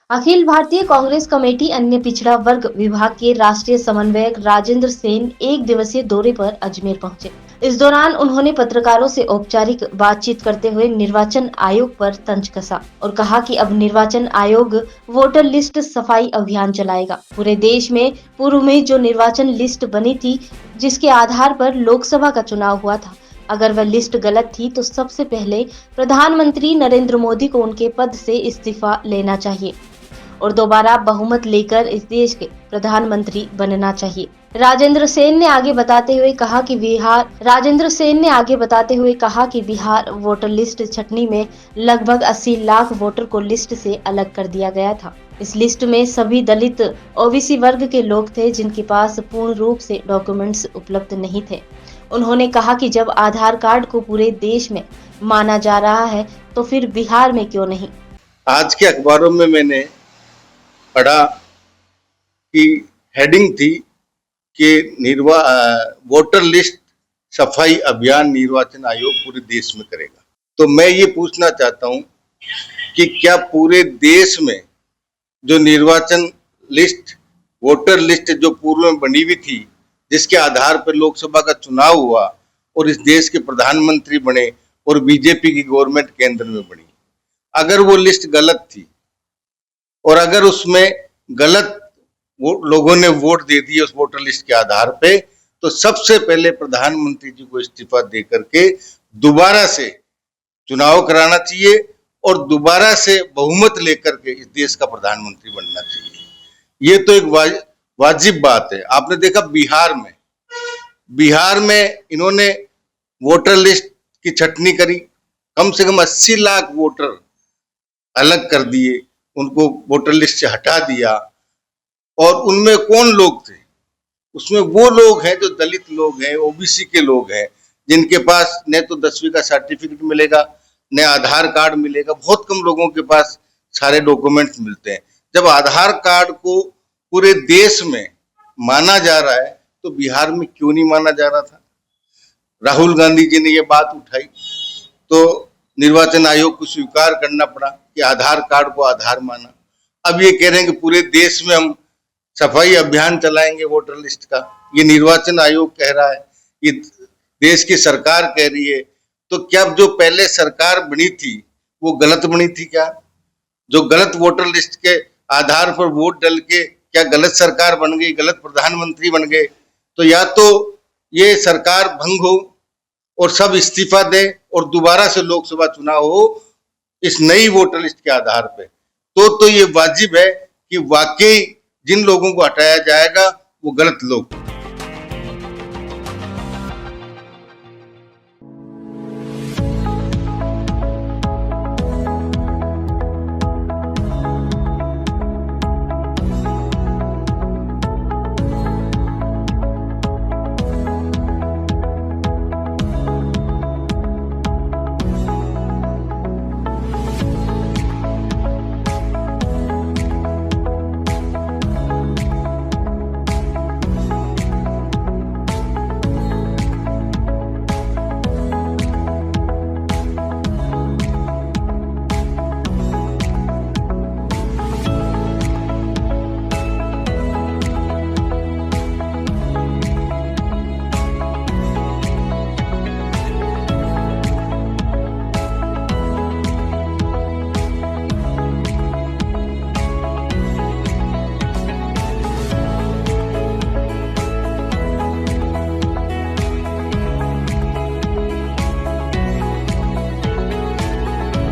Akhil Bharatiya Congress committee अन्य पिछड़ा वर्ग विभाग के राष्ट्रीय समन्वयक राजेंद्र सेन एक दिवसीय दौरे पर अजमेर पहुंचे। इस दौरान उन्होंने पत्रकारों से औपचारिक बातचीत करते हुए निर्वाचन आयोग पर तंज कसा और कहा कि अब निर्वाचन आयोग वोटर लिस्ट सफाई अभियान चलाएगा। पूरे देश में पूर्व में जो निर्वाचन लिस्ट बनी थी, जिसके आधार पर लोकसभा का चुनाव हुआ था, अगर वह लिस्ट गलत थी तो सबसे पहले प्रधानमंत्री नरेंद्र मोदी को उनके पद से इस्तीफा लेना चाहिए और दोबारा बहुमत लेकर इस देश के प्रधानमंत्री बनना चाहिए। राजेंद्र सेन ने आगे बताते हुए कहा कि बिहार वोटर लिस्ट छटनी में लगभग 80 लाख वोटर को लिस्ट से अलग कर दिया गया था। इस लिस्ट में सभी दलित ओबीसी वर्ग के लोग थे जिनके पास पूर्ण रूप से डॉक्यूमेंट्स उपलब्ध नहीं थे। उन्होंने कहा कि जब आधार कार्ड को पूरे देश में माना जा रहा है तो फिर बिहार में क्यों नहीं। आज के अखबारों में मैंने पढ़ा कि हेडिंग थी कि वोटर लिस्ट सफाई अभियान निर्वाचन आयोग पूरे देश में करेगा। तो मैं ये पूछना चाहता हूं कि क्या पूरे देश में जो निर्वाचन लिस्ट वोटर लिस्ट जो पूर्व में बनी हुई थी, जिसके आधार पर लोकसभा का चुनाव हुआ और इस देश के प्रधानमंत्री बने और बीजेपी की गवर्नमेंट केंद्र में बनी, अगर वो लिस्ट गलत थी और अगर उसमें गलत लोगों ने वोट दे दिए उस वोटर लिस्ट के आधार पे, तो सबसे पहले प्रधानमंत्री जी को इस्तीफा दे करके दोबारा से चुनाव कराना चाहिए और दोबारा से बहुमत लेकर के इस देश का प्रधानमंत्री बनना चाहिए। ये तो एक वाजिब बात है। आपने देखा बिहार में इन्होंने वोटर लिस्ट की छटनी करी, कम से कम 80 लाख वोटर अलग कर दिए, उनको वोटर लिस्ट से हटा दिया। और उनमें कौन लोग थे? उसमें वो लोग हैं जो दलित लोग हैं, ओबीसी के लोग हैं, जिनके पास न तो 10वीं का सर्टिफिकेट मिलेगा, न आधार कार्ड मिलेगा। बहुत कम लोगों के पास सारे डॉक्यूमेंट्स मिलते हैं। जब आधार कार्ड को पूरे देश में माना जा रहा है तो बिहार में क्यों नहीं माना जा रहा था? राहुल गांधी जी ने ये बात उठाई तो निर्वाचन आयोग को स्वीकार करना पड़ा कि आधार कार्ड को आधार माना। अब ये कह रहे हैं कि पूरे देश में हम सफाई अभियान चलाएंगे वोटर लिस्ट का। ये निर्वाचन आयोग कह रहा है, ये देश की सरकार कह रही है। तो क्या जो पहले सरकार बनी थी वो गलत बनी थी क्या? जो गलत वोटर लिस्ट के आधार पर वोट डल के क्या गलत सरकार बन गई, गलत प्रधानमंत्री बन गए? तो या तो ये सरकार भंग हो और सब इस्तीफा दे और दोबारा से लोकसभा चुनाव हो इस नई वोटर लिस्ट के आधार पे, तो ये वाजिब है कि वाकई जिन लोगों को हटाया जाएगा वो गलत लोग